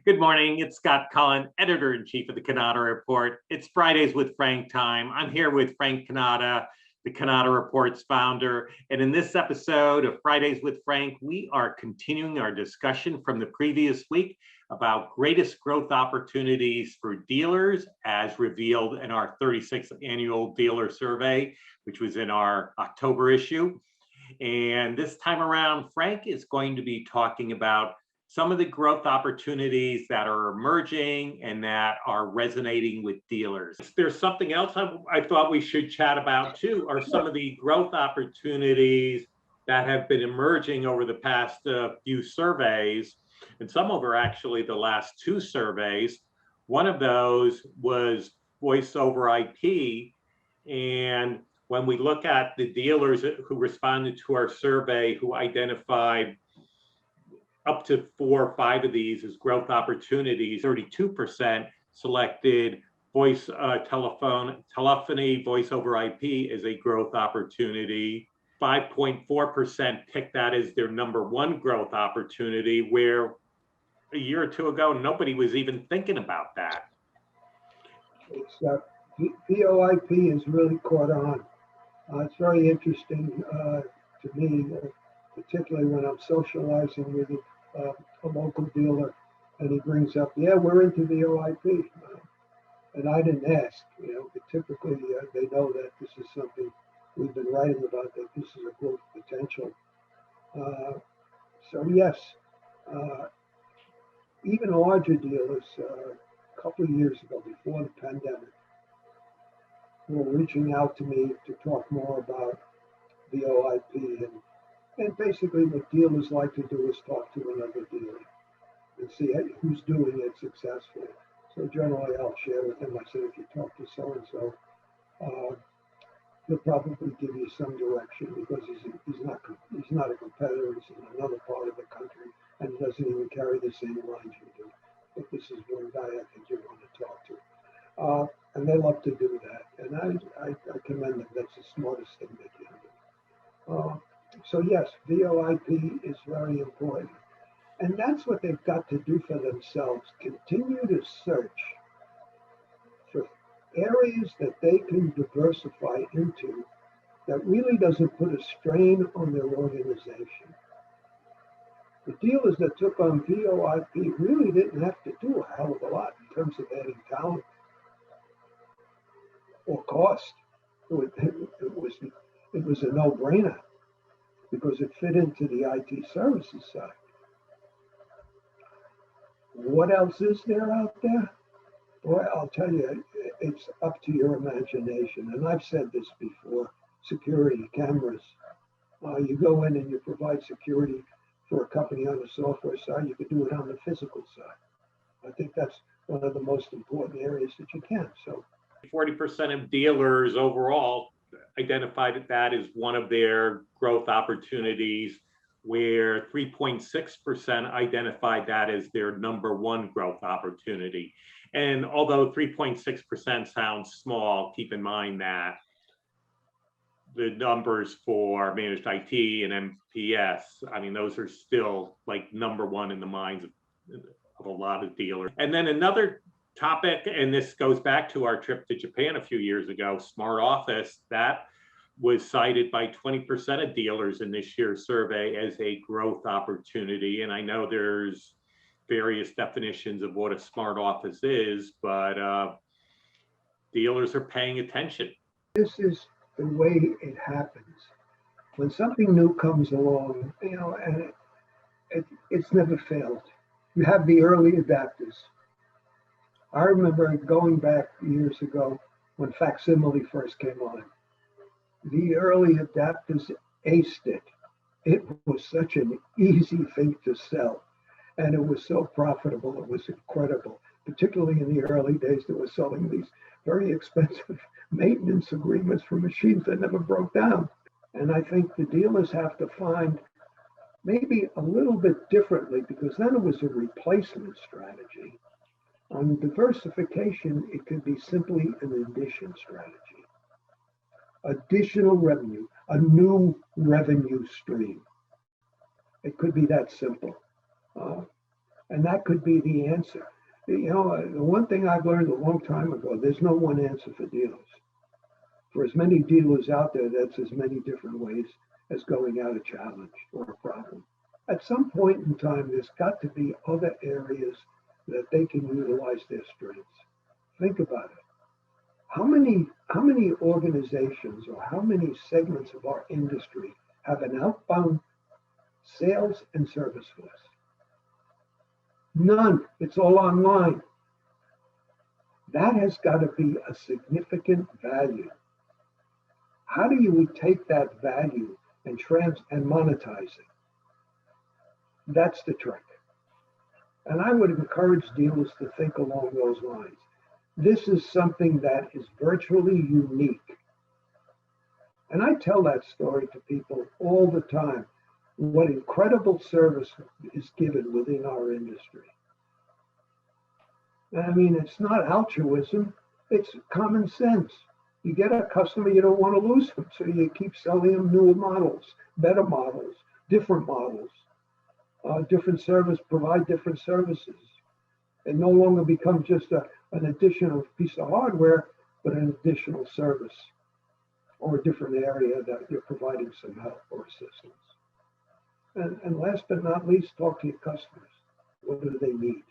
Good morning. It's Scott Cullen, editor-in-chief of the Kanata Report. It's Fridays with Frank time. I'm here with Frank Kanata, the Kanata Report's founder. And in this episode of Fridays with Frank, we are continuing our discussion from the previous week about greatest growth opportunities for dealers as revealed in our 36th annual dealer survey, which was in our October issue. And this time around, Frank is going to be talking about some of the growth opportunities that are emerging and that are resonating with dealers. There's something else I thought we should chat about too, are some of the growth opportunities that have been emerging over the past few surveys, and some over actually the last two surveys. One of those was voice over IP, and when we look at the dealers who responded to our survey, who identified up to 4 or 5 of these as growth opportunities, 32% selected telephony, voice over IP as a growth opportunity. 5.4% picked that as their number one growth opportunity, where a year or two ago, nobody was even thinking about that. It's VoIP has really caught on. It's very interesting to me, particularly when I'm socializing with a local dealer, and he brings up, yeah, we're into VoIP, and I didn't ask, but typically they know that this is something we've been writing about, that this is a growth potential. So yes, even larger dealers, a couple of years ago, before the pandemic, were reaching out to me to talk more about VoIP, and basically what dealers like to do is talk to another dealer and see who's doing it successfully. So generally I'll share with him, I said, if you talk to so-and-so, he'll probably give you some direction, because he's not a competitor, he's in another part of the country, and he doesn't even carry the same lines you do. But this is one guy I think you want to talk to. And they love to do that, and I commend them. That's the smartest thing they can do. So yes, VoIP is very important. And that's what they've got to do for themselves. Continue to search for areas that they can diversify into that really doesn't put a strain on their organization. The dealers that took on VoIP really didn't have to do a hell of a lot in terms of adding talent or cost. It was a no-brainer, because it fit into the IT services side. What else is there out there? Boy, I'll tell you, it's up to your imagination. And I've said this before, security cameras. You go in and you provide security for a company on the software side, you could do it on the physical side. I think that's one of the most important areas that you can. So 40% of dealers overall identified that as one of their growth opportunities, where 3.6% identified that as their number one growth opportunity. And although 3.6% sounds small, keep in mind that the numbers for managed IT and MPS, I mean, those are still like number one in the minds of a lot of dealers. And then another topic, and this goes back to our trip to Japan a few years ago, smart office, that was cited by 20% of dealers in this year's survey as a growth opportunity. And I know there's various definitions of what a smart office is, but dealers are paying attention. This is the way it happens. When something new comes along, and it's never failed. You have the early adapters. I remember going back years ago when facsimile first came on. The early adapters aced it. It was such an easy thing to sell, and it was so profitable. It was incredible, particularly in the early days. They were selling these very expensive maintenance agreements for machines that never broke down. And I think the dealers have to find maybe a little bit differently, because then it was a replacement strategy. On diversification, it could be simply an addition strategy. Additional revenue, a new revenue stream. It could be that simple. And that could be the answer. You know, the one thing I've learned a long time ago, there's no one answer for dealers. For as many dealers out there, that's as many different ways as going at a challenge or a problem. At some point in time, there's got to be other areas that they can utilize their strengths. Think about it. How many organizations or how many segments of our industry have an outbound sales and service force? None. It's all online. That has got to be a significant value. How do you take that value and monetize it? That's the trick. And I would encourage dealers to think along those lines. This is something that is virtually unique. And I tell that story to people all the time, what incredible service is given within our industry. I mean, it's not altruism, it's common sense. You get a customer, you don't want to lose them, so you keep selling them newer models, better models, different models, different service, provide different services. It no longer becomes just an additional piece of hardware, but an additional service or a different area that you're providing some help or assistance. And last but not least, talk to your customers. What do they need?